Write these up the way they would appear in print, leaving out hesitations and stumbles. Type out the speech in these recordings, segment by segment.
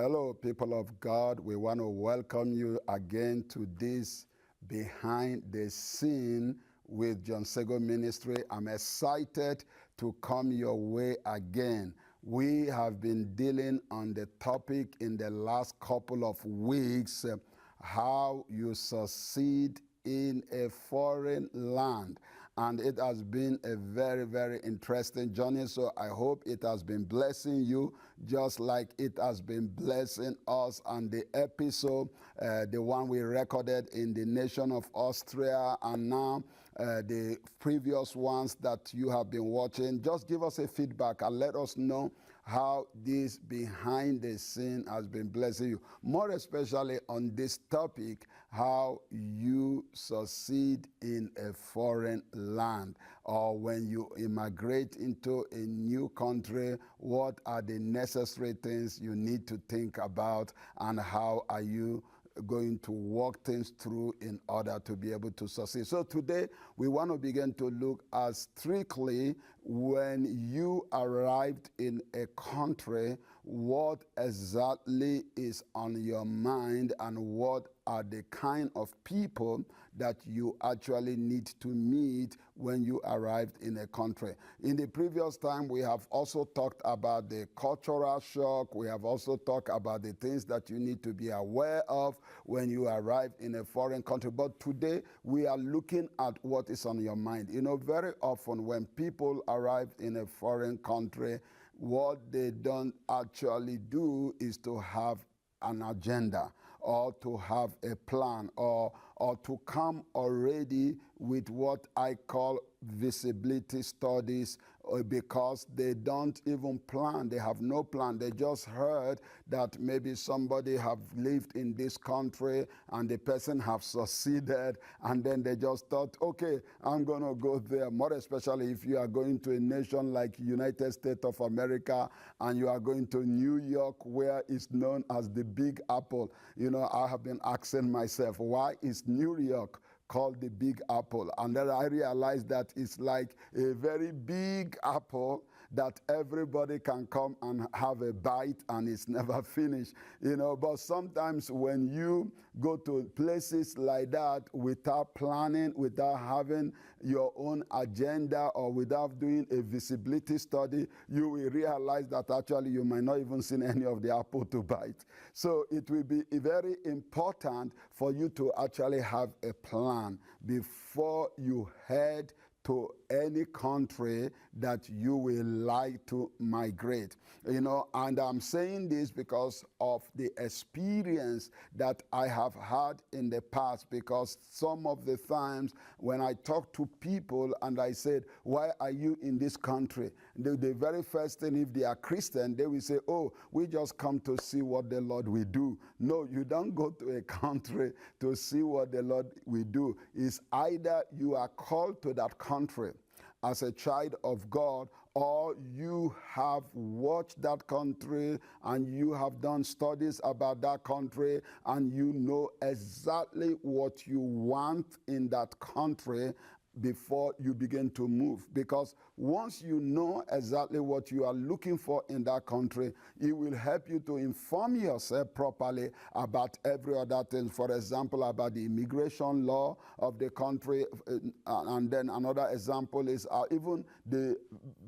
Hello, people of God. We want to welcome you again to this Behind the Scene with John Sagoe Ministry. I'm excited to come your way again. We have been dealing on the topic in the last couple of weeks, how you succeed in a foreign land. And it has been a very, very interesting journey. So I hope it has been blessing you just like it has been blessing us. And the episode, the one we recorded in the nation of Austria, and now the previous ones that you have been watching, just give us a feedback and let us know how this behind the scene has been blessing you. More especially on this topic, how you succeed in a foreign land, or when you immigrate into a new country, what are the necessary things you need to think about, and how are you going to walk things through in order to be able to succeed. So today we want to begin to look at strictly when you arrived in a country, what exactly is on your mind and what are the kind of people that you actually need to meet when you arrived in a country. In the previous time, we have also talked about the cultural shock. We have also talked about the things that you need to be aware of when you arrive in a foreign country. But today, we are looking at what is on your mind. You know, very often when people arrive in a foreign country, what they don't actually do is to have an agenda, or to have a plan, or to come already with what I call visibility studies, because they don't even plan. They have no plan. They just heard that maybe somebody have lived in this country and the person have succeeded, and then they just thought, okay, I'm going to go there. More especially if you are going to a nation like United States of America and you are going to New York, where it's known as the Big Apple. You know, I have been asking myself, why is New York called the Big Apple? And then I realized that it's like a very big apple that everybody can come and have a bite and it's never finished, you know. But sometimes when you go to places like that without planning, without having your own agenda, or without doing a visibility study, you will realize that actually you might not even see any of the apple to bite. So it will be very important for you to actually have a plan before you head to any country that you will like to migrate. You know, and I'm saying this because of the experience that I have had in the past, because some of the times when I talk to people and I said, why are you in this country? The very first thing, if they are Christian, they will say, oh, we just come to see what the Lord will do. No, you don't go to a country to see what the Lord will do. It's either you are called to that country as a child of God, or you have watched that country and you have done studies about that country and you know exactly what you want in that country before you begin to move. Because once you know exactly what you are looking for in that country, it will help you to inform yourself properly about every other thing. For example, about the immigration law of the country. And then another example is even the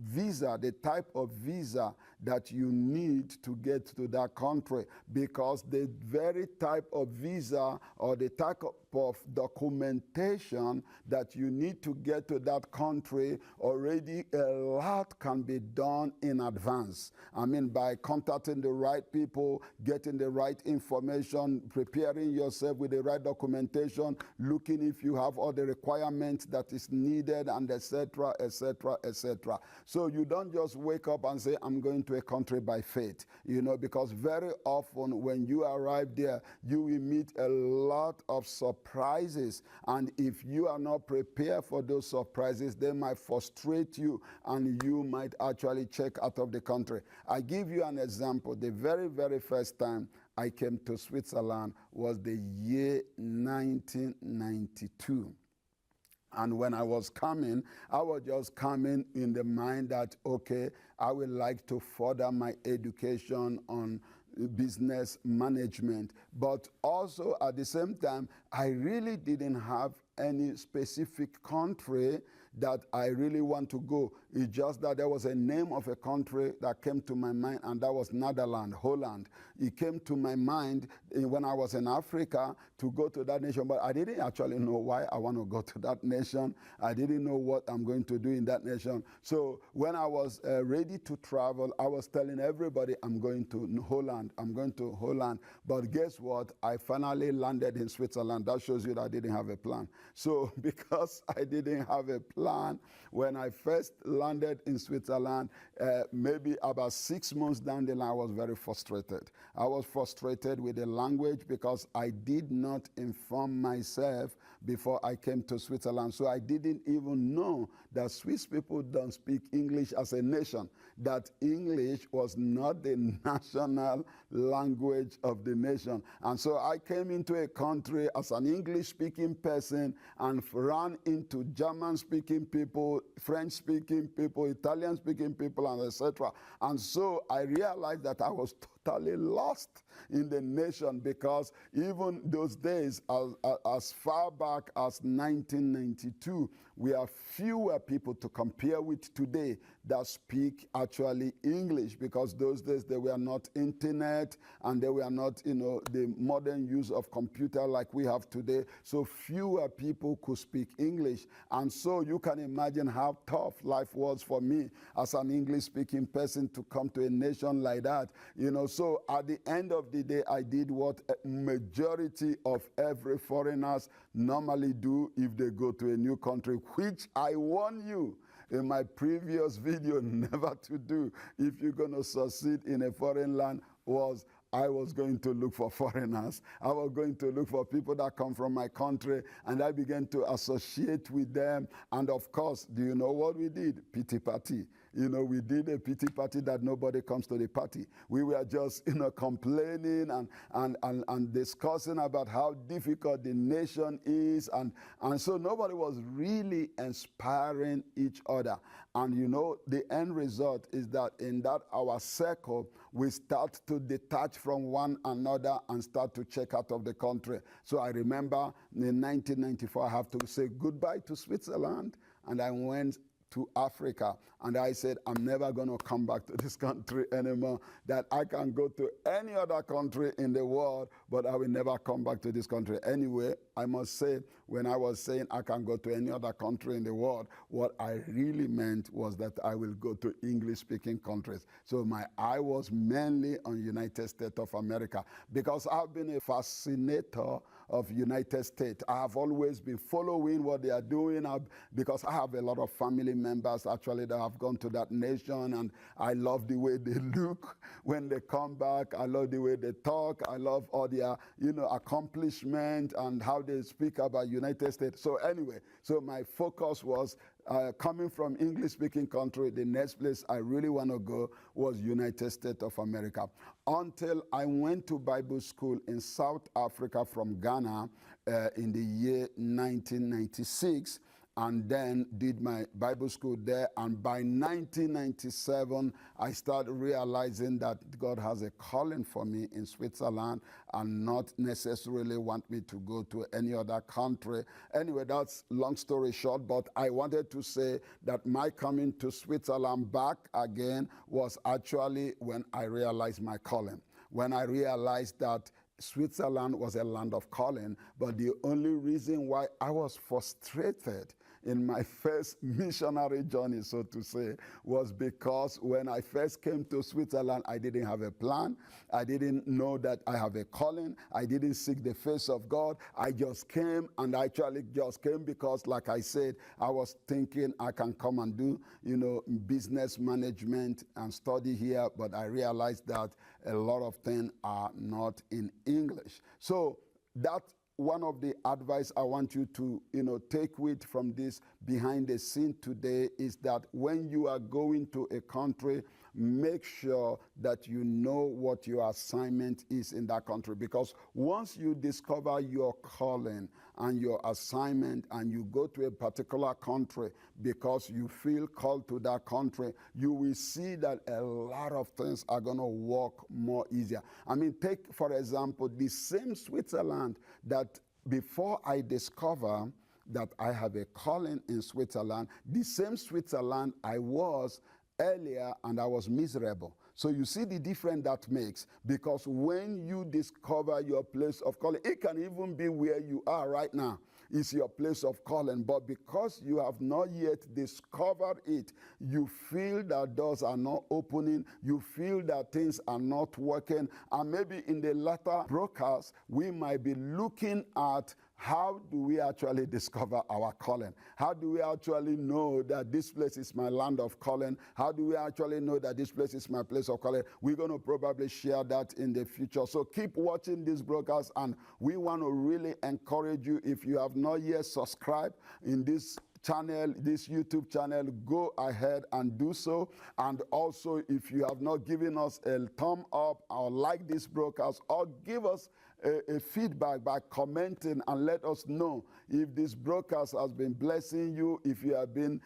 visa, the type of visa that you need to get to that country. Because the very type of visa or the type of documentation that you need to get to that country, already a lot can be done in advance. I mean, by contacting the right people, getting the right information, preparing yourself with the right documentation, looking if you have all the requirements that is needed, and etc., etc., etc. So you don't just wake up and say, I'm going to a country by faith, you know, because very often when you arrive there, you will meet a lot of surprises, and if you are not prepared for those surprises, they might frustrate you and you might actually check out of the country. I give you an example. The very, very first time I came to Switzerland was the year 1992. And when I was coming, I was just coming in the mind that, okay, I would like to further my education on business management. But also at the same time, I really didn't have any specific country that I really want to go. It's just that there was a name of a country that came to my mind, and that was Netherlands, Holland. It came to my mind when I was in Africa to go to that nation, but I didn't actually know why I want to go to that nation. I didn't know what I'm going to do in that nation. So when I was ready to travel, I was telling everybody, I'm going to Holland, I'm going to Holland. But guess what? I finally landed in Switzerland. That shows you that I didn't have a plan. So because I didn't have a plan, when I first landed in Switzerland, maybe about 6 months down the line, I was very frustrated. I was frustrated with the language because I did not inform myself before I came to Switzerland. So I didn't even know that Swiss people don't speak English as a nation, that English was not the national language of the nation. And so I came into a country as an English-speaking person and ran into German-speaking people, French-speaking people, Italian-speaking people, and etc. And so I realized that I was totally lost in the nation, because even those days, as far back as 1992, we have fewer people to compare with today that speak actually English, because those days there were not internet and there were not, the modern use of computer like we have today. So fewer people could speak English. And so you can imagine how tough life was for me as an English-speaking person to come to a nation like that. So at the end of the day, I did what a majority of every foreigners normally do if they go to a new country, which I warn you in my previous video never to do if you're going to succeed in a foreign land. I was going to look for foreigners. I was going to look for people that come from my country, and I began to associate with them. And of course, do you know what we did? Pity party. We did a pity party that nobody comes to the party. We were just, complaining and discussing about how difficult the nation is. And so nobody was really inspiring each other. And the end result is that in that our circle, we start to detach from one another and start to check out of the country. So I remember in 1994, I have to say goodbye to Switzerland, and I went to Africa, and I said, I'm never going to come back to this country anymore, that I can go to any other country in the world, but I will never come back to this country. Anyway, I must say, when I was saying I can go to any other country in the world, what I really meant was that I will go to English-speaking countries. So my eye was mainly on United States of America, because I've been a fascinator of United States. I have always been following what they are doing, because I have a lot of family members actually that have gone to that nation, and I love the way they look when they come back. I love the way they talk. I love all their accomplishment and how they speak about United States. So anyway, so my focus was coming from English-speaking country. The next place I really want to go was United States of America, until I went to Bible school in South Africa from Ghana in the year 1996, and then did my Bible school there. And by 1997, I started realizing that God has a calling for me in Switzerland and not necessarily want me to go to any other country. Anyway, that's long story short, but I wanted to say that my coming to Switzerland back again was actually when I realized my calling. When I realized that Switzerland was a land of calling, but the only reason why I was frustrated in my first missionary journey, so to say, was because when I first came to Switzerland, I didn't have a plan. I didn't know that I have a calling. I didn't seek the face of God. I just came, and I actually just came because, like I said, I was thinking I can come and do, business management and study here, but I realized that a lot of things are not in English. So that's one of the advice I want you to, take with from this behind the scene today, is that when you are going to a country, make sure that you know what your assignment is in that country. Because once you discover your calling and your assignment and you go to a particular country because you feel called to that country, you will see that a lot of things are going to work more easier. I mean, take, for example, the same Switzerland that before I discover that I have a calling in Switzerland, the same Switzerland I was earlier and I was miserable. So you see the difference that makes, because when you discover your place of calling, it can even be where you are right now. It's your place of calling, but because you have not yet discovered it, you feel that doors are not opening, you feel that things are not working, and maybe in the latter broadcast, we might be looking at how do we actually discover our calling? How do we actually know that this place is my land of calling? How do we actually know that this place is my place of calling? We're going to probably share that in the future. So keep watching this broadcast, and we want to really encourage you, if you have not yet subscribed in this channel, this YouTube channel, go ahead and do so. And also, if you have not given us a thumb up or like this broadcast, or give us a feedback by commenting and let us know if this broadcast has been blessing you, if you have been,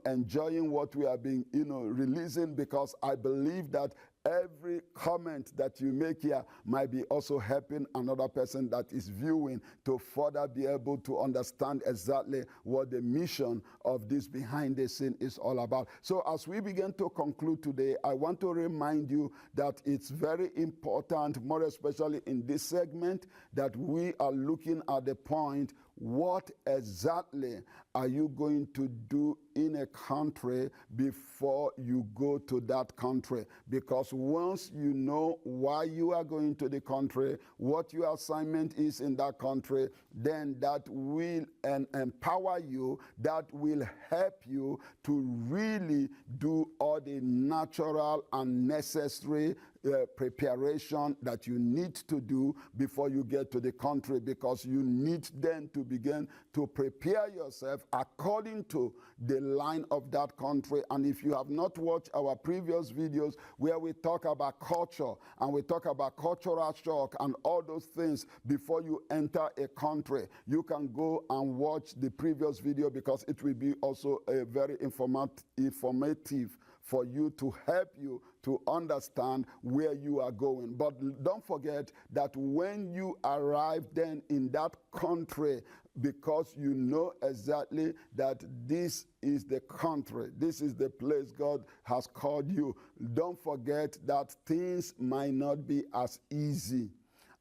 enjoying what we have been, releasing, because I believe that every comment that you make here might be also helping another person that is viewing to further be able to understand exactly what the mission of this behind the scene is all about. So as we begin to conclude today, I want to remind you that it's very important, more especially in this segment, that we are looking at the point, what exactly are you going to do in a country before you go to that country? Because once you know why you are going to the country, what your assignment is in that country, then that will empower you, that will help you to really do all the natural and necessary preparation that you need to do before you get to the country, because you need then to begin to prepare yourself according to the line of that country. And if you have not watched our previous videos where we talk about culture and we talk about cultural shock and all those things before you enter a country, you can go and watch the previous video, because it will be also a very informative for you, to help you to understand where you are going. But don't forget that when you arrive then in that country, because you know exactly that this is the country, this is the place God has called you, don't forget that things might not be as easy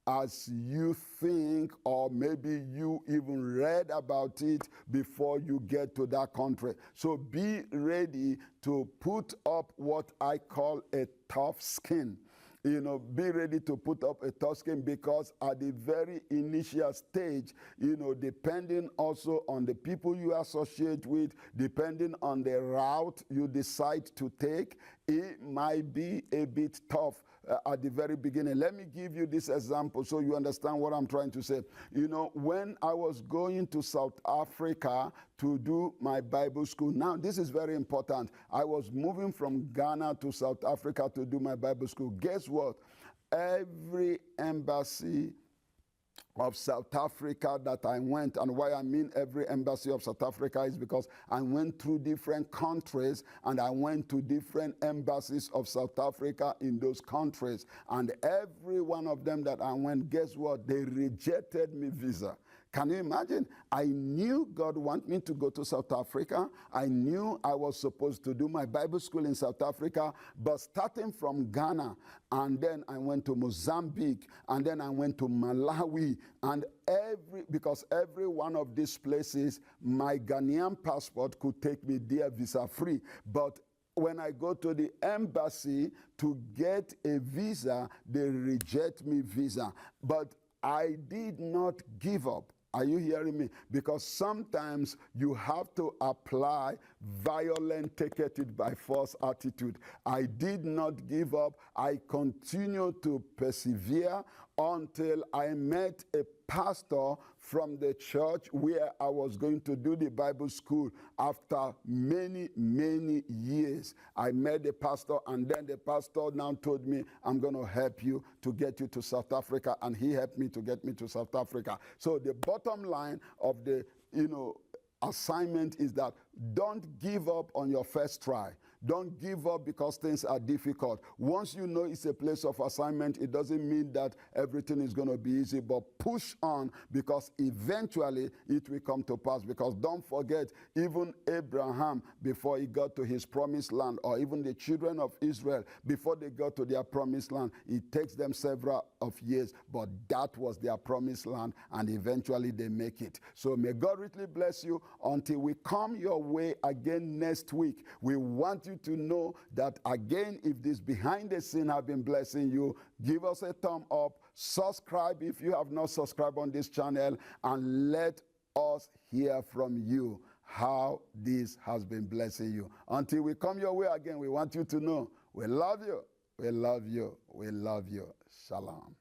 as you think, or maybe you even read about it before you get to that country. So be ready to put up what I call a tough skin. Be ready to put up a tough skin, because at the very initial stage, depending also on the people you associate with, depending on the route you decide to take, it might be a bit tough at the very beginning. Let me give you this example so you understand what I'm trying to say. When I was going to South Africa to do my Bible school, now this is very important. I was moving from Ghana to South Africa to do my Bible school. Guess what? Every embassy of South Africa that I went, and why I mean every embassy of South Africa is because I went through different countries and I went to different embassies of South Africa in those countries, and every one of them that I went, guess what? They rejected me visa. Can you imagine? I knew God wanted me to go to South Africa. I knew I was supposed to do my Bible school in South Africa, but starting from Ghana, and then I went to Mozambique, and then I went to Malawi, and because every one of these places, my Ghanaian passport could take me there visa free. But when I go to the embassy to get a visa, they reject me visa. But I did not give up. Are you hearing me? Because sometimes you have to apply violent, take it by force attitude. I did not give up. I continued to persevere until I met a pastor from the church where I was going to do the Bible school. After many, many years, I met the pastor, and then the pastor now told me, I'm going to help you to get you to South Africa, and he helped me to get me to South Africa. So the bottom line of the, assignment is that don't give up on your first try. Don't give up because things are difficult. Once you know it's a place of assignment, it doesn't mean that everything is going to be easy, but push on, because eventually it will come to pass. Because don't forget, even Abraham, before he got to his promised land, or even the children of Israel, before they got to their promised land, it takes them several of years, but that was their promised land, and eventually they make it. So may God richly bless you. Until we come your way again next week, we want you to know that, again, if this behind the scene have been blessing you, give us a thumb up, subscribe if you have not subscribed on this channel, and let us hear from you how this has been blessing you. Until we come your way again, we want you to know we love you, we love you, we love you. Shalom.